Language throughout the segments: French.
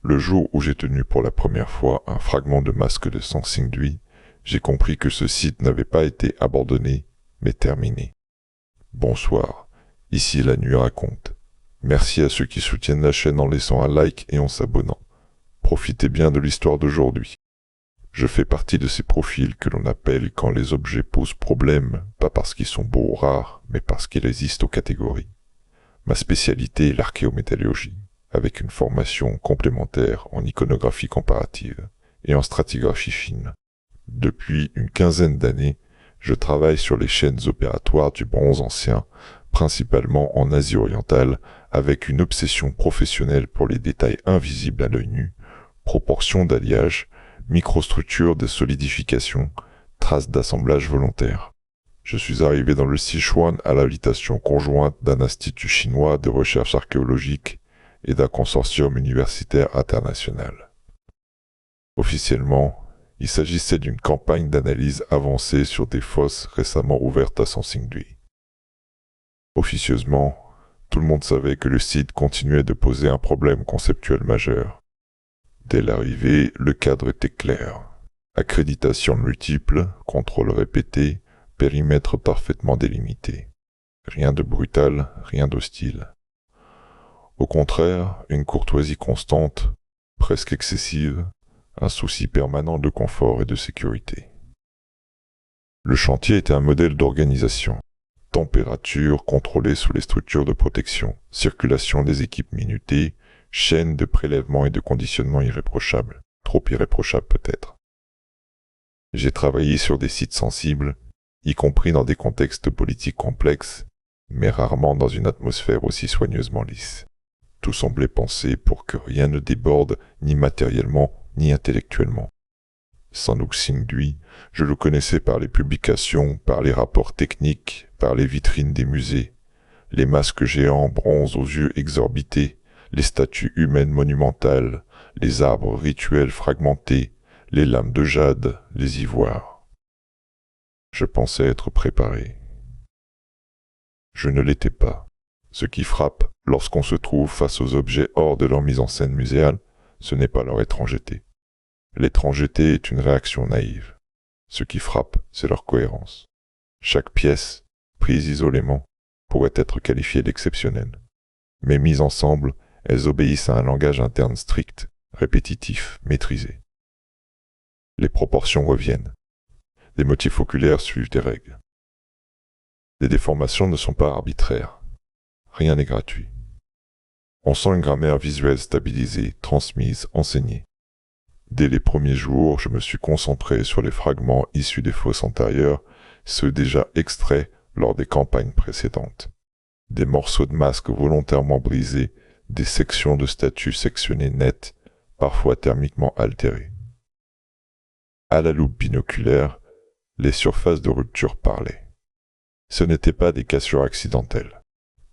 Le jour où j'ai tenu pour la première fois un fragment de masque de Sansingdui, j'ai compris que ce site n'avait pas été abandonné, mais terminé. Bonsoir, ici La Nuit raconte. Merci à ceux qui soutiennent la chaîne en laissant un like et en s'abonnant. Profitez bien de l'histoire d'aujourd'hui. Je fais partie de ces profils que l'on appelle quand les objets posent problème, pas parce qu'ils sont beaux ou rares, mais parce qu'ils résistent aux catégories. Ma spécialité est l'archéométallurgie, avec une formation complémentaire en iconographie comparative et en stratigraphie fine. Depuis une quinzaine d'années, je travaille sur les chaînes opératoires du bronze ancien, principalement en Asie orientale, avec une obsession professionnelle pour les détails invisibles à l'œil nu, proportions d'alliage, microstructures de solidification, traces d'assemblage volontaire. Je suis arrivé dans le Sichuan à l'invitation conjointe d'un institut chinois de recherche archéologique et d'un consortium universitaire international. Officiellement, il s'agissait d'une campagne d'analyse avancée sur des fosses récemment ouvertes à Sansingdui. Officieusement, tout le monde savait que le site continuait de poser un problème conceptuel majeur. Dès l'arrivée, le cadre était clair. Accréditation multiple, contrôle répété, périmètre parfaitement délimité. Rien de brutal, rien d'hostile. Au contraire, une courtoisie constante, presque excessive, un souci permanent de confort et de sécurité. Le chantier était un modèle d'organisation. Température contrôlée sous les structures de protection, circulation des équipes minutées, chaîne de prélèvement et de conditionnement irréprochables. Trop irréprochable peut-être. J'ai travaillé sur des sites sensibles, y compris dans des contextes politiques complexes, mais rarement dans une atmosphère aussi soigneusement lisse. Tout semblait pensé pour que rien ne déborde, ni matériellement, ni intellectuellement. Sanook Singdui, je le connaissais par les publications, par les rapports techniques, par les vitrines des musées, les masques géants en bronze aux yeux exorbités, les statues humaines monumentales, les arbres rituels fragmentés, les lames de jade, les ivoires. Je pensais être préparé. Je ne l'étais pas. Ce qui frappe lorsqu'on se trouve face aux objets hors de leur mise en scène muséale, ce n'est pas leur étrangeté. L'étrangeté est une réaction naïve. Ce qui frappe, c'est leur cohérence. Chaque pièce, prise isolément, pourrait être qualifiée d'exceptionnelle. Mais mises ensemble, elles obéissent à un langage interne strict, répétitif, maîtrisé. Les proportions reviennent. Les motifs oculaires suivent des règles. Les déformations ne sont pas arbitraires. Rien n'est gratuit. On sent une grammaire visuelle stabilisée, transmise, enseignée. Dès les premiers jours, je me suis concentré sur les fragments issus des fosses antérieures, ceux déjà extraits lors des campagnes précédentes. Des morceaux de masques volontairement brisés, des sections de statues sectionnées nettes, parfois thermiquement altérées. À la loupe binoculaire, les surfaces de rupture parlaient. Ce n'étaient pas des cassures accidentelles.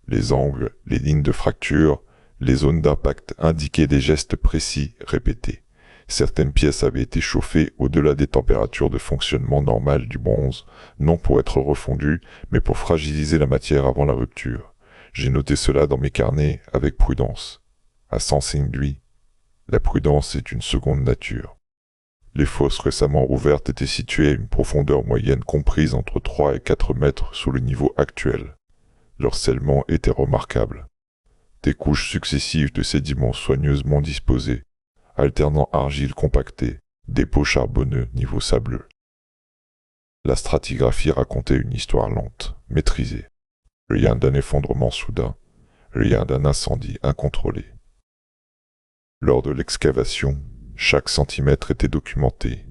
Les angles, les lignes de fracture, les zones d'impact indiquaient des gestes précis, répétés. Certaines pièces avaient été chauffées au-delà des températures de fonctionnement normales du bronze, non pour être refondues, mais pour fragiliser la matière avant la rupture. J'ai noté cela dans mes carnets avec prudence. À Sansingdui, la prudence est une seconde nature. Les fosses récemment ouvertes étaient situées à une profondeur moyenne comprise entre 3 et 4 mètres sous le niveau actuel. Leur scellement était remarquable. Des couches successives de sédiments soigneusement disposées, alternant argile compactée, dépôts charbonneux niveau sableux. La stratigraphie racontait une histoire lente, maîtrisée. Rien d'un effondrement soudain, rien d'un incendie incontrôlé. Lors de l'excavation, chaque centimètre était documenté.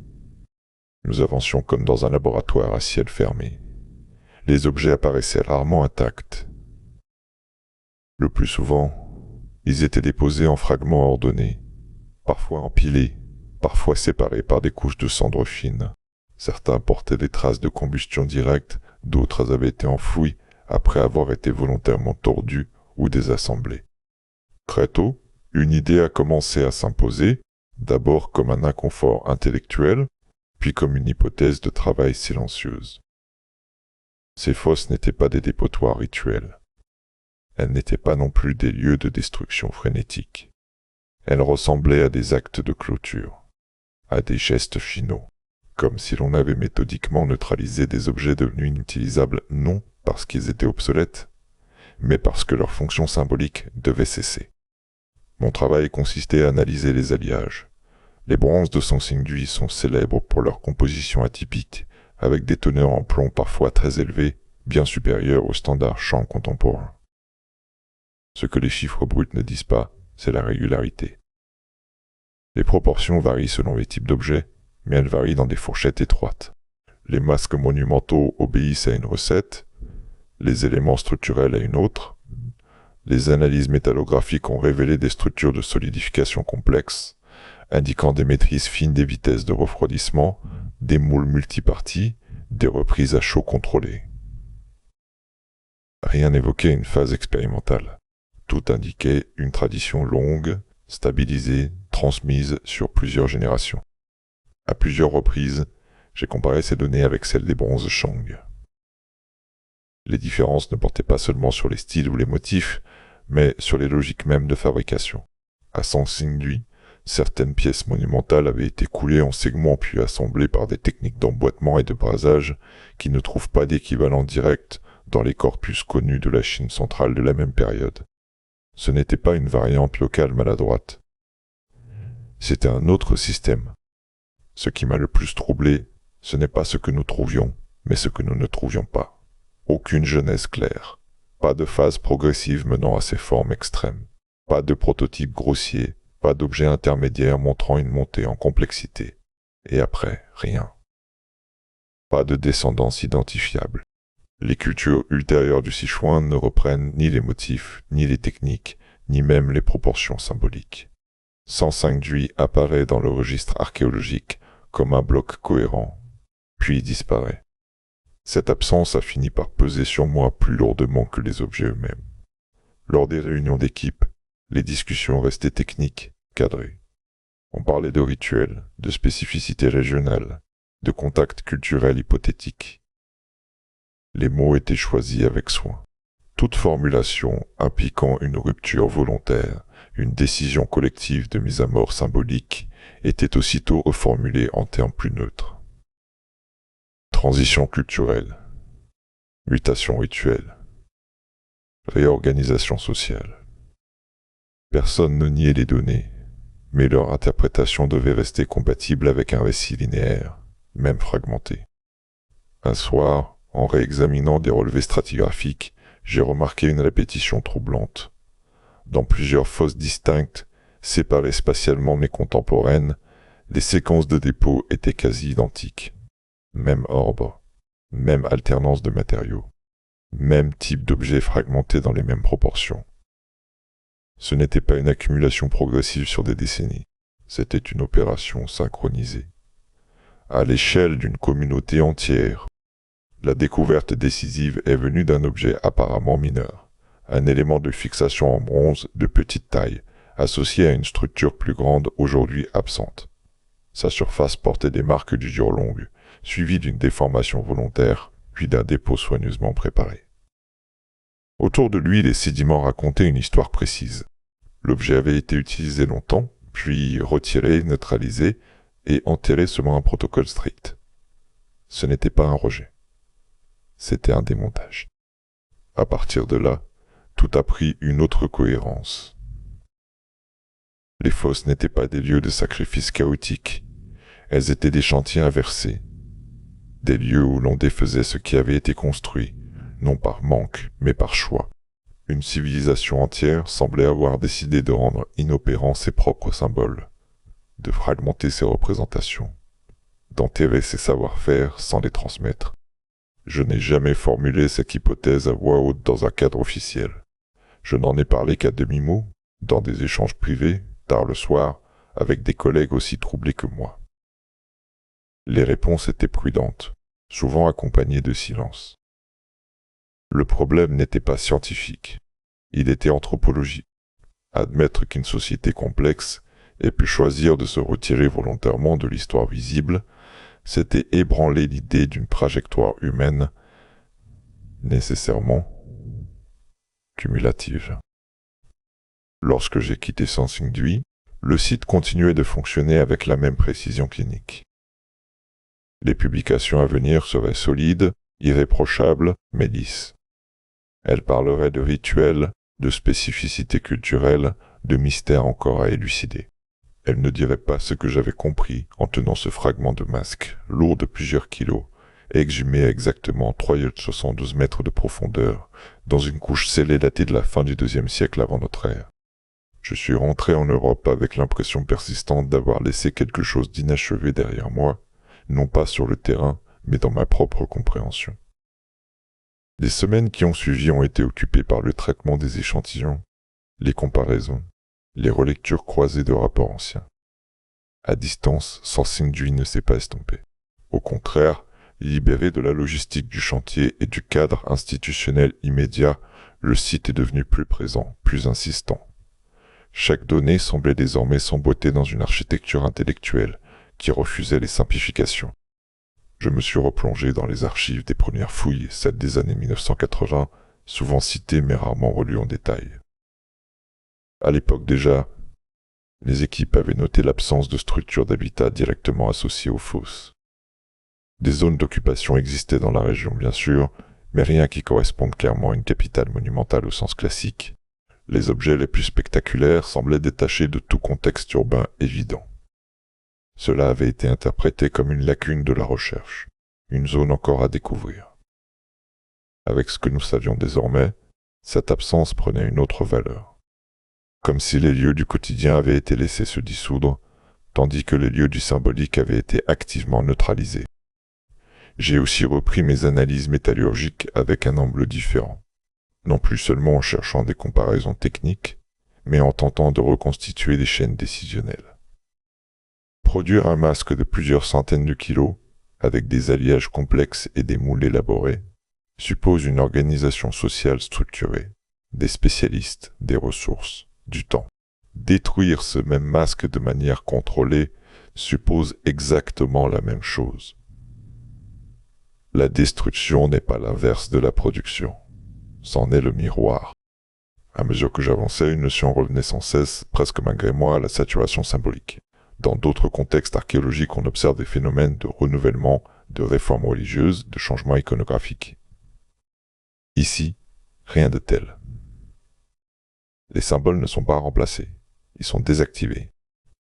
Nous avancions comme dans un laboratoire à ciel fermé. Les objets apparaissaient rarement intacts. Le plus souvent, ils étaient déposés en fragments ordonnés, parfois empilés, parfois séparés par des couches de cendres fines. Certains portaient des traces de combustion directe, d'autres avaient été enfouis après avoir été volontairement tordus ou désassemblés. Très tôt, une idée a commencé à s'imposer, d'abord comme un inconfort intellectuel, puis comme une hypothèse de travail silencieuse. Ces fosses n'étaient pas des dépotoirs rituels. Elles n'étaient pas non plus des lieux de destruction frénétique. Elles ressemblaient à des actes de clôture, à des gestes finaux, comme si l'on avait méthodiquement neutralisé des objets devenus inutilisables non parce qu'ils étaient obsolètes, mais parce que leur fonction symbolique devait cesser. Mon travail consistait à analyser les alliages. Les bronzes de Sansinghui sont célèbres pour leur composition atypique, avec des teneurs en plomb parfois très élevées, bien supérieures aux standards champs contemporains. Ce que les chiffres bruts ne disent pas, c'est la régularité. Les proportions varient selon les types d'objets, mais elles varient dans des fourchettes étroites. Les masques monumentaux obéissent à une recette, les éléments structurels à une autre. Les analyses métallographiques ont révélé des structures de solidification complexes, indiquant des maîtrises fines des vitesses de refroidissement, des moules multiparties, des reprises à chaud contrôlées. Rien n'évoquait une phase expérimentale. Tout indiquait une tradition longue, stabilisée, transmise sur plusieurs générations. À plusieurs reprises, j'ai comparé ces données avec celles des bronzes Shang. Les différences ne portaient pas seulement sur les styles ou les motifs, mais sur les logiques mêmes de fabrication. À Sansinghui, certaines pièces monumentales avaient été coulées en segments puis assemblées par des techniques d'emboîtement et de brasage qui ne trouvent pas d'équivalent direct dans les corpus connus de la Chine centrale de la même période. Ce n'était pas une variante locale maladroite. C'était un autre système. Ce qui m'a le plus troublé, ce n'est pas ce que nous trouvions, mais ce que nous ne trouvions pas. Aucune genèse claire. Pas de phase progressive menant à ces formes extrêmes. Pas de prototype grossier. Pas d'objet intermédiaire montrant une montée en complexité. Et après, rien. Pas de descendance identifiable. Les cultures ultérieures du Sichuan ne reprennent ni les motifs, ni les techniques, ni même les proportions symboliques. Sansinghui apparaît dans le registre archéologique comme un bloc cohérent, puis disparaît. Cette absence a fini par peser sur moi plus lourdement que les objets eux-mêmes. Lors des réunions d'équipe, les discussions restaient techniques, cadrées. On parlait de rituels, de spécificités régionales, de contacts culturels hypothétiques. Les mots étaient choisis avec soin. Toute formulation impliquant une rupture volontaire, une décision collective de mise à mort symbolique, était aussitôt reformulée en termes plus neutres. Transition culturelle, mutation rituelle, réorganisation sociale. Personne ne niait les données, mais leur interprétation devait rester compatible avec un récit linéaire, même fragmenté. Un soir, en réexaminant des relevés stratigraphiques, j'ai remarqué une répétition troublante. Dans plusieurs fosses distinctes, séparées spatialement mais contemporaines, les séquences de dépôt étaient quasi identiques. Même ordre, même alternance de matériaux, même type d'objets fragmentés dans les mêmes proportions. Ce n'était pas une accumulation progressive sur des décennies, c'était une opération synchronisée. À l'échelle d'une communauté entière, la découverte décisive est venue d'un objet apparemment mineur, un élément de fixation en bronze de petite taille, associé à une structure plus grande aujourd'hui absente. Sa surface portait des marques d'usure longue, suivies d'une déformation volontaire, puis d'un dépôt soigneusement préparé. Autour de lui, les sédiments racontaient une histoire précise. L'objet avait été utilisé longtemps, puis retiré, neutralisé et enterré selon un protocole strict. Ce n'était pas un rejet. C'était un démontage. À partir de là, tout a pris une autre cohérence. Les fosses n'étaient pas des lieux de sacrifice chaotiques. Elles étaient des chantiers inversés. Des lieux où l'on défaisait ce qui avait été construit, non par manque, mais par choix. Une civilisation entière semblait avoir décidé de rendre inopérants ses propres symboles, de fragmenter ses représentations, d'enterrer ses savoir-faire sans les transmettre. Je n'ai jamais formulé cette hypothèse à voix haute dans un cadre officiel. Je n'en ai parlé qu'à demi-mot, dans des échanges privés, tard le soir, avec des collègues aussi troublés que moi. Les réponses étaient prudentes, souvent accompagnées de silence. Le problème n'était pas scientifique, il était anthropologique. Admettre qu'une société complexe ait pu choisir de se retirer volontairement de l'histoire visible, c'était ébranler l'idée d'une trajectoire humaine nécessairement cumulative. Lorsque j'ai quitté Sansinghui, Le site continuait de fonctionner avec la même précision clinique. Les publications à venir seraient solides, irréprochables, mais lisses. Elles parleraient de rituels, de spécificités culturelles, de mystères encore à élucider. Elles ne diraient pas ce que j'avais compris en tenant ce fragment de masque, lourd de plusieurs kilos, exhumé à exactement 3,72 mètres de profondeur, dans une couche scellée datée de la fin du IIe siècle avant notre ère. Je suis rentré en Europe avec l'impression persistante d'avoir laissé quelque chose d'inachevé derrière moi, non pas sur le terrain, mais dans ma propre compréhension. Les semaines qui ont suivi ont été occupées par le traitement des échantillons, les comparaisons, les relectures croisées de rapports anciens. À distance, Sensingui ne s'est pas estompé. Au contraire, libéré de la logistique du chantier et du cadre institutionnel immédiat, le site est devenu plus présent, plus insistant. Chaque donnée semblait désormais s'emboîter dans une architecture intellectuelle qui refusait les simplifications. Je me suis replongé dans les archives des premières fouilles, celles des années 1980, souvent citées mais rarement relues en détail. À l'époque déjà, les équipes avaient noté l'absence de structures d'habitat directement associées aux fosses. Des zones d'occupation existaient dans la région, bien sûr, mais rien qui corresponde clairement à une capitale monumentale au sens classique. Les objets les plus spectaculaires semblaient détachés de tout contexte urbain évident. Cela avait été interprété comme une lacune de la recherche, une zone encore à découvrir. Avec ce que nous savions désormais, cette absence prenait une autre valeur. Comme si les lieux du quotidien avaient été laissés se dissoudre, tandis que les lieux du symbolique avaient été activement neutralisés. J'ai aussi repris mes analyses métallurgiques avec un angle différent, non plus seulement en cherchant des comparaisons techniques, mais en tentant de reconstituer des chaînes décisionnelles. Produire un masque de plusieurs centaines de kilos, avec des alliages complexes et des moules élaborés, suppose une organisation sociale structurée, des spécialistes, des ressources, du temps. Détruire ce même masque de manière contrôlée suppose exactement la même chose. La destruction n'est pas l'inverse de la production. C'en est le miroir. À mesure que j'avançais, une notion revenait sans cesse, presque malgré moi, à la saturation symbolique. Dans d'autres contextes archéologiques, on observe des phénomènes de renouvellement, de réformes religieuses, de changements iconographiques. Ici, rien de tel. Les symboles ne sont pas remplacés, ils sont désactivés.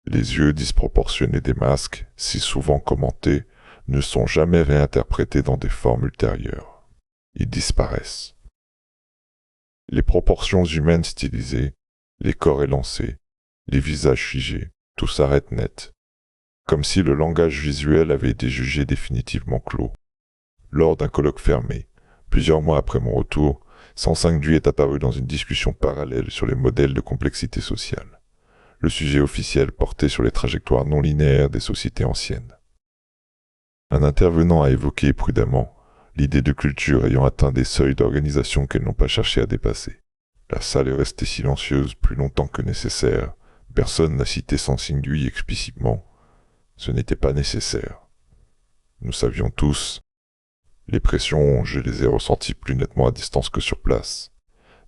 Les yeux disproportionnés des masques, si souvent commentés, ne sont jamais réinterprétés dans des formes ultérieures. Ils disparaissent. Les proportions humaines stylisées, les corps élancés, les visages figés, tout s'arrête net. Comme si le langage visuel avait été jugé définitivement clos. Lors d'un colloque fermé, plusieurs mois après mon retour, Sensingui est apparu dans une discussion parallèle sur les modèles de complexité sociale. Le sujet officiel portait sur les trajectoires non linéaires des sociétés anciennes. Un intervenant a évoqué prudemment l'idée de culture ayant atteint des seuils d'organisation qu'elles n'ont pas cherché à dépasser. La salle est restée silencieuse plus longtemps que nécessaire. Personne n'a cité Sensingui explicitement. Ce n'était pas nécessaire. Nous savions tous. Les pressions, je les ai ressenties plus nettement à distance que sur place.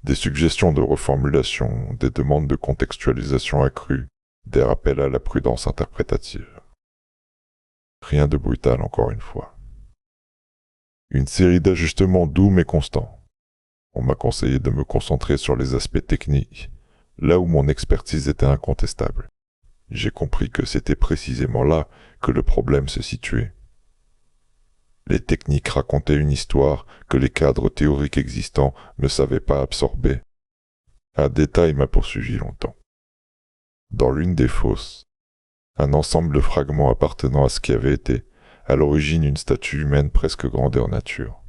Des suggestions de reformulation, des demandes de contextualisation accrue, des rappels à la prudence interprétative. Rien de brutal encore une fois. Une série d'ajustements doux mais constants. On m'a conseillé de me concentrer sur les aspects techniques, là où mon expertise était incontestable. J'ai compris que c'était précisément là que le problème se situait. Les techniques racontaient une histoire que les cadres théoriques existants ne savaient pas absorber. Un détail m'a poursuivi longtemps. Dans l'une des fosses, un ensemble de fragments appartenant à ce qui avait été, à l'origine, une statue humaine presque grandeur nature.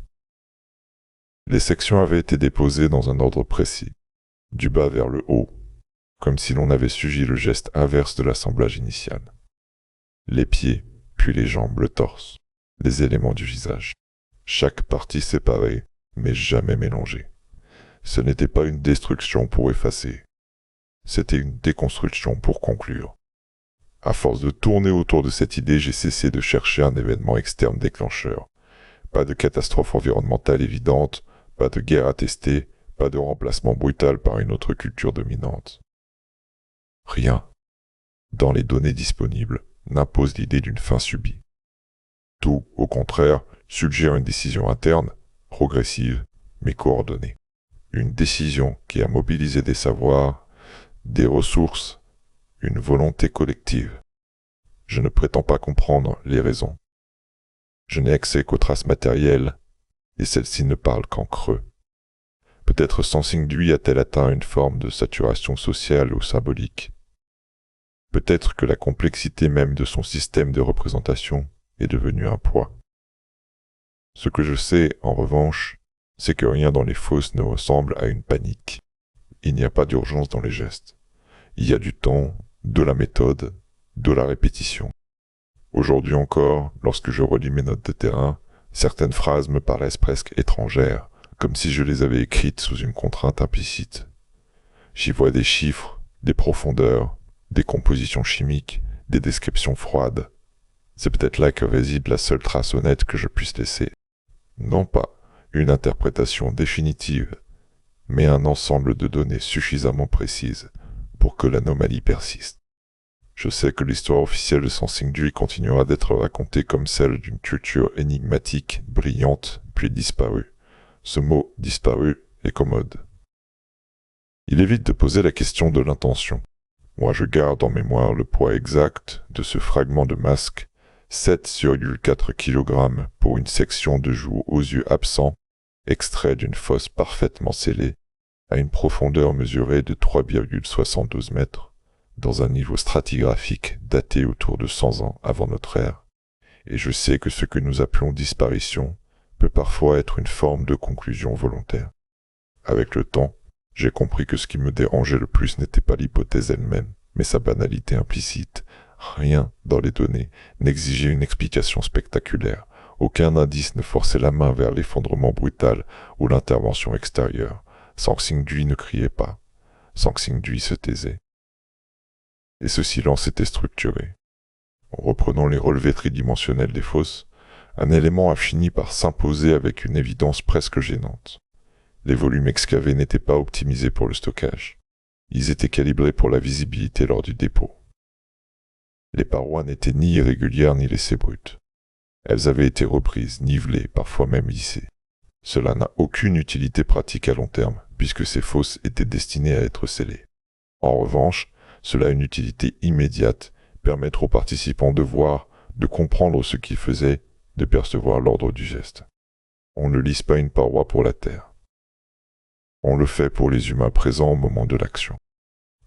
Les sections avaient été déposées dans un ordre précis, du bas vers le haut, comme si l'on avait suivi le geste inverse de l'assemblage initial. Les pieds, puis les jambes, le torse, les éléments du visage. Chaque partie séparée, mais jamais mélangée. Ce n'était pas une destruction pour effacer. C'était une déconstruction pour conclure. À force de tourner autour de cette idée, j'ai cessé de chercher un événement externe déclencheur. Pas de catastrophe environnementale évidente, pas de guerre attestée, pas de remplacement brutal par une autre culture dominante. Rien. dans les données disponibles, n'impose l'idée d'une fin subie. Tout, au contraire, suggère une décision interne, progressive, mais coordonnée. Une décision qui a mobilisé des savoirs, des ressources, une volonté collective. Je ne prétends pas comprendre les raisons. Je n'ai accès qu'aux traces matérielles, et celles-ci ne parlent qu'en creux. Peut-être Sensingui a-t-elle atteint une forme de saturation sociale ou symbolique. Peut-être que la complexité même de son système de représentation est devenue un poids. Ce que je sais, en revanche, c'est que rien dans les fosses ne ressemble à une panique. Il n'y a pas d'urgence dans les gestes. Il y a du temps, de la méthode, de la répétition. Aujourd'hui encore, lorsque je relis mes notes de terrain, certaines phrases me paraissent presque étrangères, comme si je les avais écrites sous une contrainte implicite. J'y vois des chiffres, des profondeurs, des compositions chimiques, des descriptions froides. C'est peut-être là que réside la seule trace honnête que je puisse laisser. Non pas une interprétation définitive, mais un ensemble de données suffisamment précises pour que l'anomalie persiste. Je sais que l'histoire officielle de Sensingui continuera d'être racontée comme celle d'une culture énigmatique, brillante, puis disparue. Ce mot « disparu » est commode. Il évite de poser la question de l'intention. Moi je garde en mémoire le poids exact de ce fragment de masque, 7,4 kg pour une section de joue aux yeux absents, extrait d'une fosse parfaitement scellée, à une profondeur mesurée de 3,72 mètres, dans un niveau stratigraphique daté autour de 100 ans avant notre ère, et je sais que ce que nous appelons disparition peut parfois être une forme de conclusion volontaire. Avec le temps, j'ai compris que ce qui me dérangeait le plus n'était pas l'hypothèse elle-même, mais sa banalité implicite. Rien dans les données n'exigeait une explication spectaculaire. Aucun indice ne forçait la main vers l'effondrement brutal ou l'intervention extérieure. Sensingui ne criait pas. Sensingui se taisait. Et ce silence était structuré. En reprenant les relevés tridimensionnels des fosses, un élément a fini par s'imposer avec une évidence presque gênante. Les volumes excavés n'étaient pas optimisés pour le stockage. Ils étaient calibrés pour la visibilité lors du dépôt. Les parois n'étaient ni irrégulières ni laissées brutes. Elles avaient été reprises, nivelées, parfois même lissées. Cela n'a aucune utilité pratique à long terme, puisque ces fosses étaient destinées à être scellées. En revanche, cela a une utilité immédiate, permettre aux participants de voir, de comprendre ce qu'ils faisaient, de percevoir l'ordre du geste. On ne lisse pas une paroi pour la terre. On le fait pour les humains présents au moment de l'action.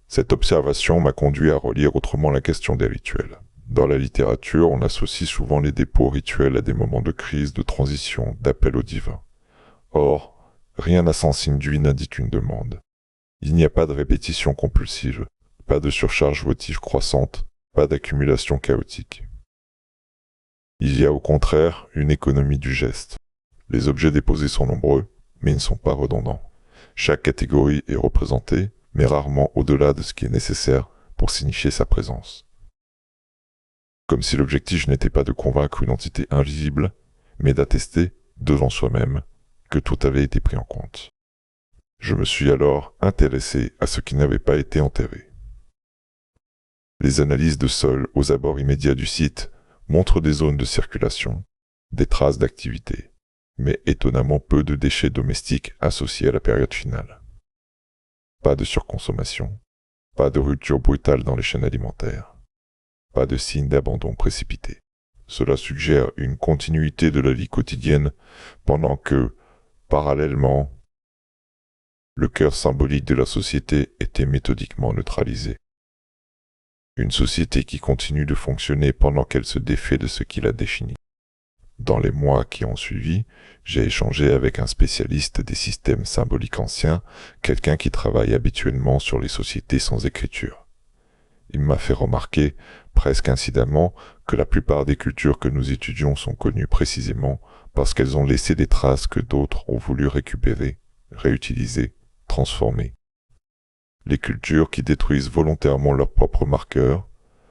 Cette observation m'a conduit à relire autrement la question des rituels. Dans la littérature, on associe souvent les dépôts rituels à des moments de crise, de transition, d'appel au divin. Or, rien à Sensingui n'indique une demande. Il n'y a pas de répétition compulsive, pas de surcharge votive croissante, pas d'accumulation chaotique. Il y a au contraire une économie du geste. Les objets déposés sont nombreux, mais ils ne sont pas redondants. Chaque catégorie est représentée, mais rarement au-delà de ce qui est nécessaire pour signifier sa présence. Comme si l'objectif n'était pas de convaincre une entité invisible, mais d'attester, devant soi-même, que tout avait été pris en compte. Je me suis alors intéressé à ce qui n'avait pas été enterré. Les analyses de sol aux abords immédiats du site montrent des zones de circulation, des traces d'activité, mais étonnamment peu de déchets domestiques associés à la période finale. Pas de surconsommation, pas de rupture brutale dans les chaînes alimentaires, pas de signe d'abandon précipité. Cela suggère une continuité de la vie quotidienne pendant que, parallèlement, le cœur symbolique de la société était méthodiquement neutralisé. Une société qui continue de fonctionner pendant qu'elle se défait de ce qui la définit. Dans les mois qui ont suivi, j'ai échangé avec un spécialiste des systèmes symboliques anciens, quelqu'un qui travaille habituellement sur les sociétés sans écriture. Il m'a fait remarquer, presque incidemment, que la plupart des cultures que nous étudions sont connues précisément parce qu'elles ont laissé des traces que d'autres ont voulu récupérer, réutiliser, transformer. Les cultures qui détruisent volontairement leurs propres marqueurs,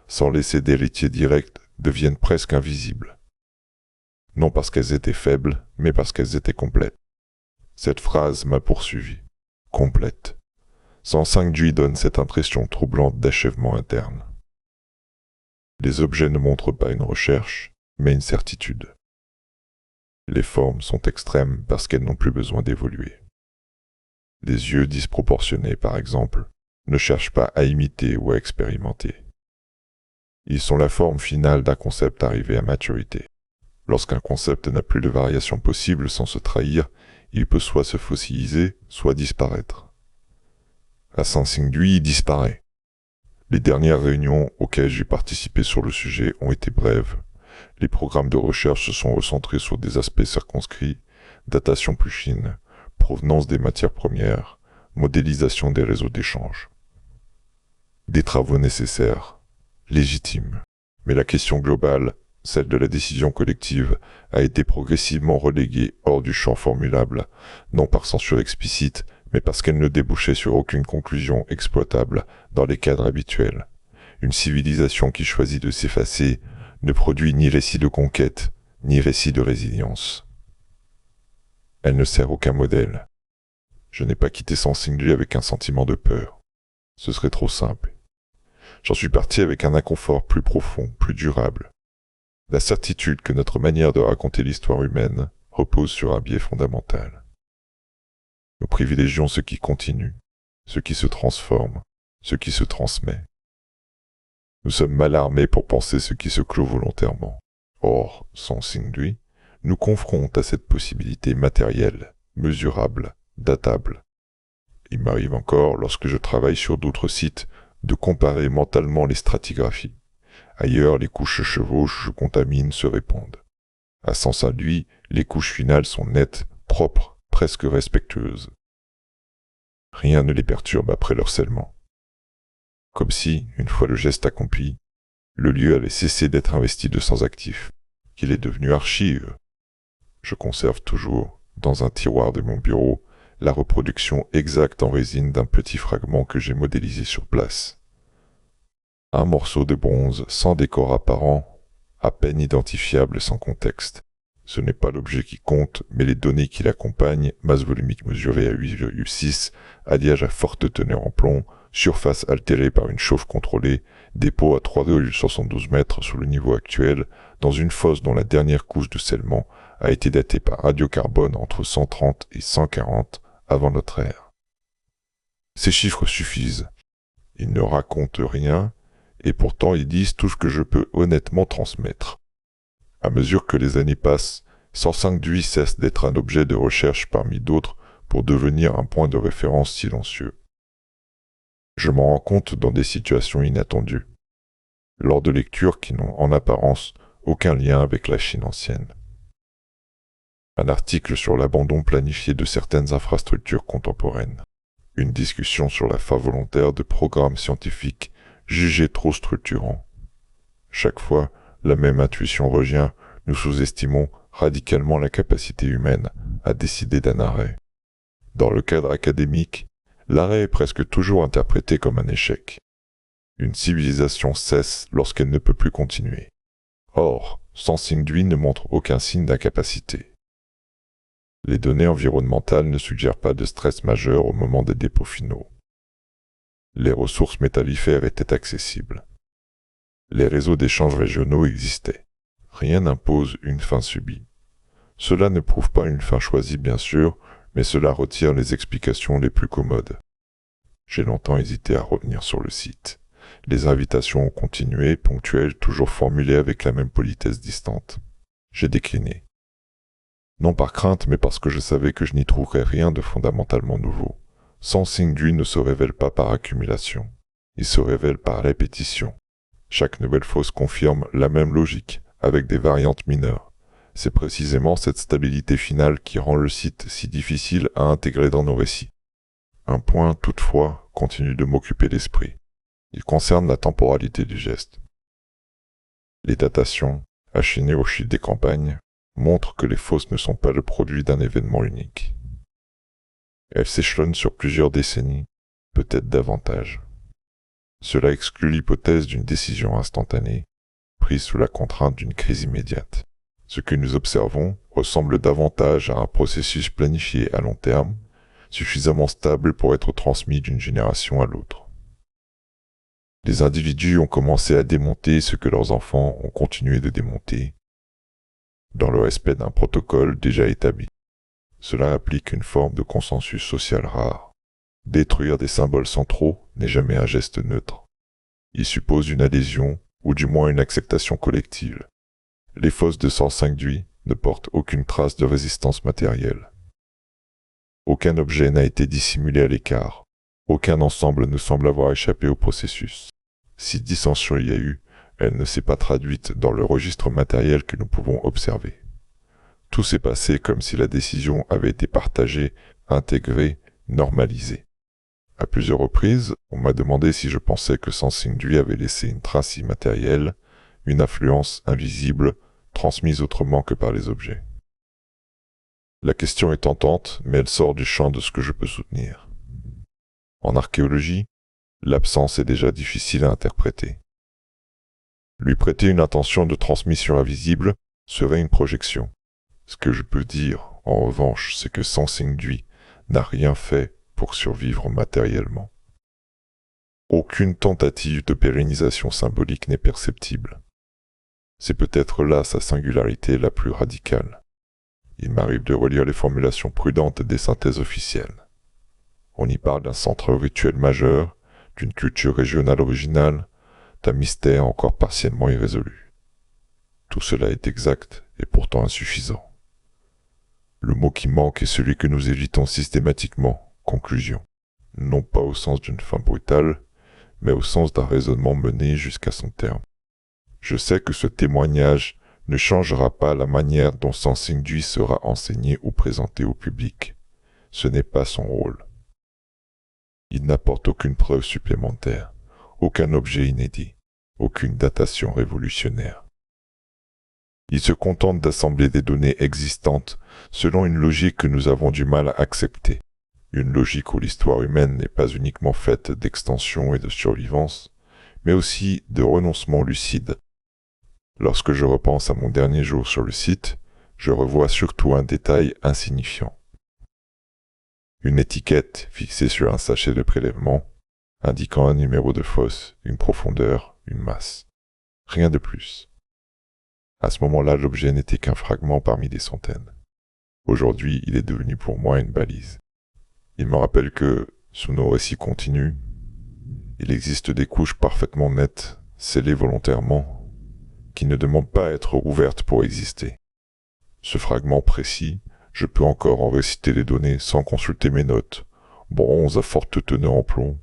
sans laisser d'héritiers directs, deviennent presque invisibles. Non parce qu'elles étaient faibles, mais parce qu'elles étaient complètes. Cette phrase m'a poursuivi. Complète. Sensingui donne cette impression troublante d'achèvement interne. Les objets ne montrent pas une recherche, mais une certitude. Les formes sont extrêmes parce qu'elles n'ont plus besoin d'évoluer. Les yeux disproportionnés, par exemple, ne cherchent pas à imiter ou à expérimenter. Ils sont la forme finale d'un concept arrivé à maturité. Lorsqu'un concept n'a plus de variation possible sans se trahir, il peut soit se fossiliser, soit disparaître. La Sensing Dui disparaît. Les dernières réunions auxquelles j'ai participé sur le sujet ont été brèves. Les programmes de recherche se sont recentrés sur des aspects circonscrits, datation plus fine, provenance des matières premières, modélisation des réseaux d'échange. Des travaux nécessaires, légitimes, mais la question globale, celle de la décision collective, a été progressivement reléguée hors du champ formulable, non par censure explicite, mais parce qu'elle ne débouchait sur aucune conclusion exploitable dans les cadres habituels. Une civilisation qui choisit de s'effacer ne produit ni récit de conquête, ni récit de résilience. Elle ne sert aucun modèle. Je n'ai pas quitté Sensing Dui avec un sentiment de peur. Ce serait trop simple. J'en suis parti avec un inconfort plus profond, plus durable. La certitude que notre manière de raconter l'histoire humaine repose sur un biais fondamental. Nous privilégions ce qui continue, ce qui se transforme, ce qui se transmet. Nous sommes mal armés pour penser ce qui se clôt volontairement. Or, Sensing Dui nous confronte à cette possibilité matérielle, mesurable, datable. Il m'arrive encore, lorsque je travaille sur d'autres sites, de comparer mentalement les stratigraphies. Ailleurs, les couches chevauchent, se contaminent, se répandent. À Sensing Dui, les couches finales sont nettes, propres, presque respectueuses. Rien ne les perturbe après leur scellement. Comme si, une fois le geste accompli, le lieu avait cessé d'être investi de sans actifs, qu'il est devenu archive. Je conserve toujours, dans un tiroir de mon bureau, la reproduction exacte en résine d'un petit fragment que j'ai modélisé sur place. Un morceau de bronze sans décor apparent, à peine identifiable sans contexte. Ce n'est pas l'objet qui compte, mais les données qui l'accompagnent, masse volumique mesurée à 8,6, alliage à forte teneur en plomb, surface altérée par une chauffe contrôlée, dépôt à 3,72 mètres sous le niveau actuel, dans une fosse dont la dernière couche de scellement a été datée par radiocarbone entre 130 et 140 avant notre ère. Ces chiffres suffisent. Ils ne racontent rien, et pourtant ils disent tout ce que je peux honnêtement transmettre. À mesure que les années passent, Sensing Dui cesse d'être un objet de recherche parmi d'autres pour devenir un point de référence silencieux. Je m'en rends compte dans des situations inattendues, lors de lectures qui n'ont en apparence aucun lien avec la Chine ancienne. Un article sur l'abandon planifié de certaines infrastructures contemporaines. Une discussion sur la fin volontaire de programmes scientifiques jugés trop structurants. Chaque fois, la même intuition revient, nous sous-estimons radicalement la capacité humaine à décider d'un arrêt. Dans le cadre académique, l'arrêt est presque toujours interprété comme un échec. Une civilisation cesse lorsqu'elle ne peut plus continuer. Or, Sensing Dui ne montre aucun signe d'incapacité. Les données environnementales ne suggèrent pas de stress majeur au moment des dépôts finaux. Les ressources métallifères étaient accessibles. Les réseaux d'échanges régionaux existaient. Rien n'impose une fin subie. Cela ne prouve pas une fin choisie, bien sûr, mais cela retire les explications les plus commodes. J'ai longtemps hésité à revenir sur le site. Les invitations ont continué, ponctuelles, toujours formulées avec la même politesse distante. J'ai décliné. Non par crainte, mais parce que je savais que je n'y trouverais rien de fondamentalement nouveau. Sensing Dui ne se révèle pas par accumulation. Il se révèle par répétition. Chaque nouvelle fosse confirme la même logique, avec des variantes mineures. C'est précisément cette stabilité finale qui rend le site si difficile à intégrer dans nos récits. Un point, toutefois, continue de m'occuper l'esprit. Il concerne la temporalité du geste. Les datations, achaînées au fil des campagnes, montrent que les fosses ne sont pas le produit d'un événement unique. Elles s'échelonnent sur plusieurs décennies, peut-être davantage. Cela exclut l'hypothèse d'une décision instantanée, prise sous la contrainte d'une crise immédiate. Ce que nous observons ressemble davantage à un processus planifié à long terme, suffisamment stable pour être transmis d'une génération à l'autre. Les individus ont commencé à démonter ce que leurs enfants ont continué de démonter, dans le respect d'un protocole déjà établi. Cela implique une forme de consensus social rare. Détruire des symboles centraux n'est jamais un geste neutre. Il suppose une adhésion, ou du moins une acceptation collective. Les fosses de 105 d'Huy ne portent aucune trace de résistance matérielle. Aucun objet n'a été dissimulé à l'écart. Aucun ensemble ne semble avoir échappé au processus. Si dissension il y a eu, elle ne s'est pas traduite dans le registre matériel que nous pouvons observer. Tout s'est passé comme si la décision avait été partagée, intégrée, normalisée. À plusieurs reprises, on m'a demandé si je pensais que Sensing-Dui avait laissé une trace immatérielle, une influence invisible, transmise autrement que par les objets. La question est tentante, mais elle sort du champ de ce que je peux soutenir. En archéologie, l'absence est déjà difficile à interpréter. Lui prêter une intention de transmission invisible serait une projection. Ce que je peux dire, en revanche, c'est que Sensing-Dui n'a rien fait pour survivre matériellement. Aucune tentative de pérennisation symbolique n'est perceptible. C'est peut-être là sa singularité la plus radicale. Il m'arrive de relire les formulations prudentes des synthèses officielles. On y parle d'un centre rituel majeur, d'une culture régionale originale, d'un mystère encore partiellement irrésolu. Tout cela est exact et pourtant insuffisant. Le mot qui manque est celui que nous évitons systématiquement, conclusion. Non pas au sens d'une fin brutale, mais au sens d'un raisonnement mené jusqu'à son terme. Je sais que ce témoignage ne changera pas la manière dont Sensing-Dui sera enseigné ou présenté au public. Ce n'est pas son rôle. Il n'apporte aucune preuve supplémentaire, aucun objet inédit, aucune datation révolutionnaire. Il se contente d'assembler des données existantes selon une logique que nous avons du mal à accepter. Une logique où l'histoire humaine n'est pas uniquement faite d'extension et de survivance, mais aussi de renoncement lucide. Lorsque je repense à mon dernier jour sur le site, je revois surtout un détail insignifiant. Une étiquette fixée sur un sachet de prélèvement, indiquant un numéro de fosse, une profondeur, une masse. Rien de plus. À ce moment-là, l'objet n'était qu'un fragment parmi des centaines. Aujourd'hui, il est devenu pour moi une balise. Il me rappelle que, sous nos récits continus, il existe des couches parfaitement nettes, scellées volontairement, qui ne demandent pas à être ouvertes pour exister. Ce fragment précis, je peux encore en réciter les données sans consulter mes notes. Bronze à forte teneur en plomb,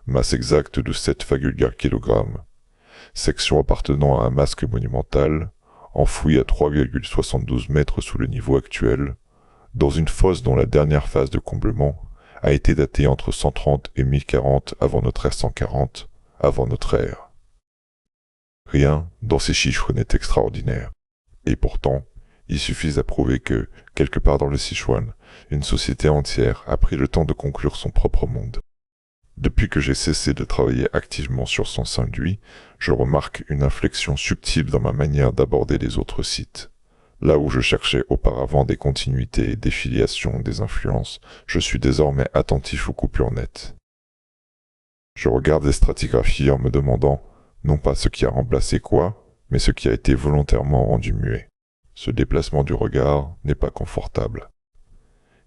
masse exacte de 7,4 kg, section appartenant à un masque monumental, enfoui à 3,72 mètres sous le niveau actuel, dans une fosse dont la dernière phase de comblement a été datée entre 130 et 1040 avant notre ère 140, avant notre ère. Rien dans ces chiffres n'est extraordinaire. Et pourtant, il suffit à prouver que, quelque part dans le Sichuan, une société entière a pris le temps de conclure son propre monde. Depuis que j'ai cessé de travailler activement sur Sensing-Dui, je remarque une inflexion subtile dans ma manière d'aborder les autres sites. Là où je cherchais auparavant des continuités, des filiations, des influences, je suis désormais attentif aux coupures nettes. Je regarde les stratigraphies en me demandant, non pas ce qui a remplacé quoi, mais ce qui a été volontairement rendu muet. Ce déplacement du regard n'est pas confortable.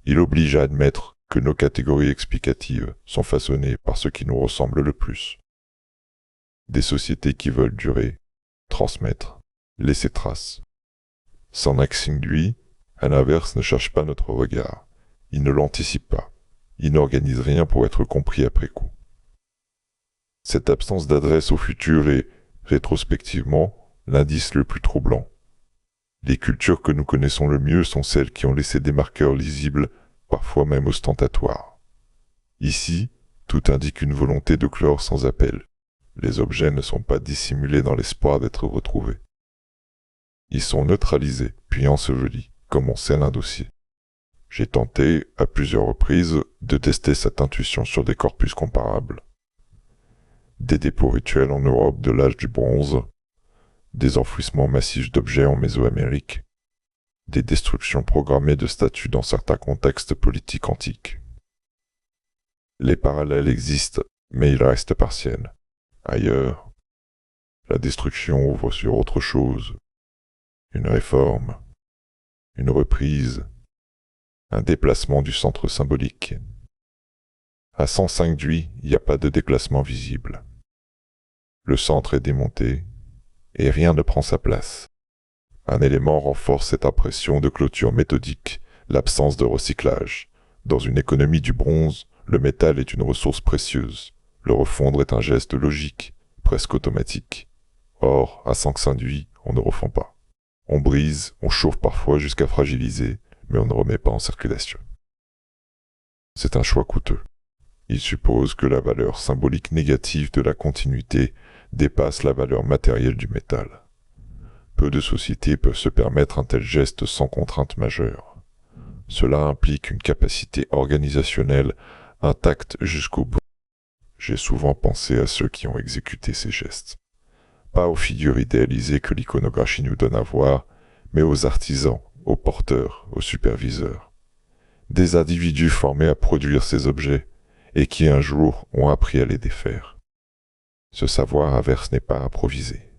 Il oblige à admettre que nos catégories explicatives sont façonnées par ce qui nous ressemble le plus. Des sociétés qui veulent durer, transmettre, laisser trace. Sensing-Dui, à l'inverse, ne cherche pas notre regard. Il ne l'anticipe pas. Il n'organise rien pour être compris après coup. Cette absence d'adresse au futur est, rétrospectivement, l'indice le plus troublant. Les cultures que nous connaissons le mieux sont celles qui ont laissé des marqueurs lisibles, parfois même ostentatoires. Ici, tout indique une volonté de clore sans appel. Les objets ne sont pas dissimulés dans l'espoir d'être retrouvés. Ils sont neutralisés, puis ensevelis, comme on scelle un dossier. J'ai tenté, à plusieurs reprises, de tester cette intuition sur des corpus comparables. Des dépôts rituels en Europe de l'âge du bronze, des enfouissements massifs d'objets en Mésoamérique, des destructions programmées de statues dans certains contextes politiques antiques. Les parallèles existent, mais ils restent partiels. Ailleurs, la destruction ouvre sur autre chose. Une réforme, une reprise, un déplacement du centre symbolique. À 105 d'Huy, il n'y a pas de déplacement visible. Le centre est démonté et rien ne prend sa place. Un élément renforce cette impression de clôture méthodique, l'absence de recyclage. Dans une économie du bronze, le métal est une ressource précieuse. Le refondre est un geste logique, presque automatique. Or, à 105 d'Huy, on ne refond pas. On brise, on chauffe parfois jusqu'à fragiliser, mais on ne remet pas en circulation. C'est un choix coûteux. Il suppose que la valeur symbolique négative de la continuité dépasse la valeur matérielle du métal. Peu de sociétés peuvent se permettre un tel geste sans contrainte majeure. Cela implique une capacité organisationnelle intacte jusqu'au bout. J'ai souvent pensé à ceux qui ont exécuté ces gestes. Pas aux figures idéalisées que l'iconographie nous donne à voir, mais aux artisans, aux porteurs, aux superviseurs. Des individus formés à produire ces objets et qui un jour ont appris à les défaire. Ce savoir inverse n'est pas improvisé.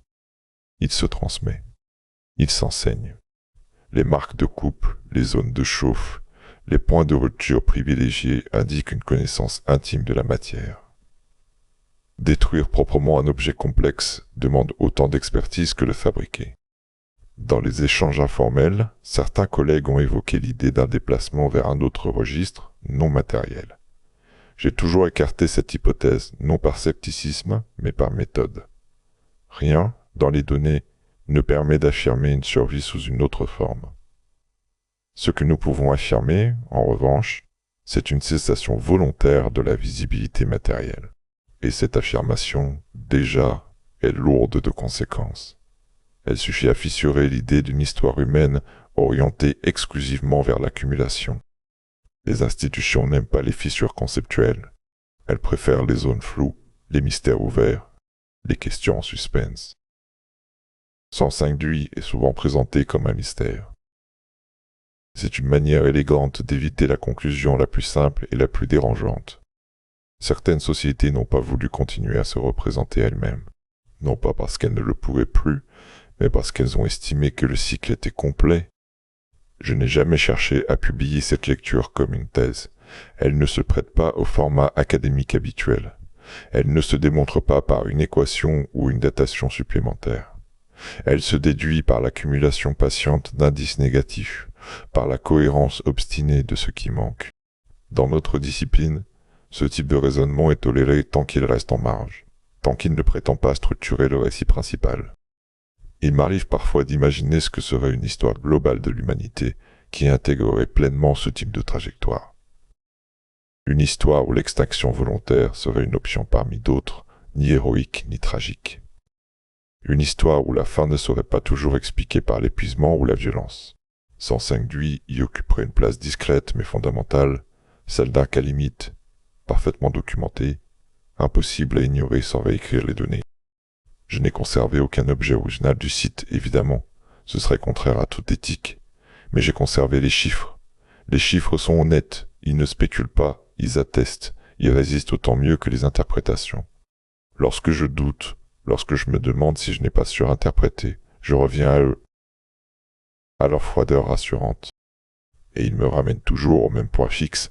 Il se transmet. Il s'enseigne. Les marques de coupe, les zones de chauffe, les points de rupture privilégiés indiquent une connaissance intime de la matière. Détruire proprement un objet complexe demande autant d'expertise que le fabriquer. Dans les échanges informels, certains collègues ont évoqué l'idée d'un déplacement vers un autre registre, non matériel. J'ai toujours écarté cette hypothèse, non par scepticisme, mais par méthode. Rien, dans les données, ne permet d'affirmer une survie sous une autre forme. Ce que nous pouvons affirmer, en revanche, c'est une cessation volontaire de la visibilité matérielle. Et cette affirmation, déjà, est lourde de conséquences. Elle suffit à fissurer l'idée d'une histoire humaine orientée exclusivement vers l'accumulation. Les institutions n'aiment pas les fissures conceptuelles. Elles préfèrent les zones floues, les mystères ouverts, les questions en suspense. 105 d'Huy est souvent présenté comme un mystère. C'est une manière élégante d'éviter la conclusion la plus simple et la plus dérangeante. Certaines sociétés n'ont pas voulu continuer à se représenter elles-mêmes, non pas parce qu'elles ne le pouvaient plus, mais parce qu'elles ont estimé que le cycle était complet. Je n'ai jamais cherché à publier cette lecture comme une thèse. Elle ne se prête pas au format académique habituel. Elle ne se démontre pas par une équation ou une datation supplémentaire. Elle se déduit par l'accumulation patiente d'indices négatifs, par la cohérence obstinée de ce qui manque. Dans notre discipline, ce type de raisonnement est toléré tant qu'il reste en marge, tant qu'il ne prétend pas structurer le récit principal. Il m'arrive parfois d'imaginer ce que serait une histoire globale de l'humanité qui intégrerait pleinement ce type de trajectoire. Une histoire où l'extinction volontaire serait une option parmi d'autres, ni héroïque ni tragique. Une histoire où la fin ne serait pas toujours expliquée par l'épuisement ou la violence. 105 d'Huy y occuperait une place discrète mais fondamentale, celle d'un cas limite, parfaitement documenté, impossible à ignorer sans réécrire les données. Je n'ai conservé aucun objet original du site, évidemment, ce serait contraire à toute éthique, mais j'ai conservé les chiffres. Les chiffres sont honnêtes, ils ne spéculent pas, ils attestent, ils résistent autant mieux que les interprétations. Lorsque je doute, lorsque je me demande si je n'ai pas surinterprété, je reviens à eux, à leur froideur rassurante. Et ils me ramènent toujours au même point fixe.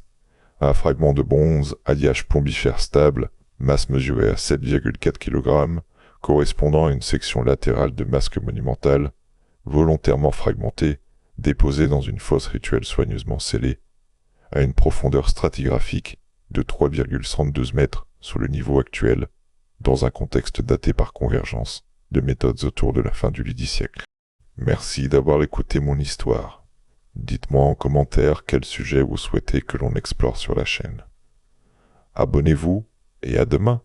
Un fragment de bronze, alliage plombifère stable, masse mesurée à 7,4 kg, correspondant à une section latérale de masque monumental, volontairement fragmentée, déposée dans une fosse rituelle soigneusement scellée, à une profondeur stratigraphique de 3,112 mètres sous le niveau actuel, dans un contexte daté par convergence de méthodes autour de la fin du X siècle. Merci d'avoir écouté mon histoire. Dites-moi en commentaire quel sujet vous souhaitez que l'on explore sur la chaîne. Abonnez-vous et à demain.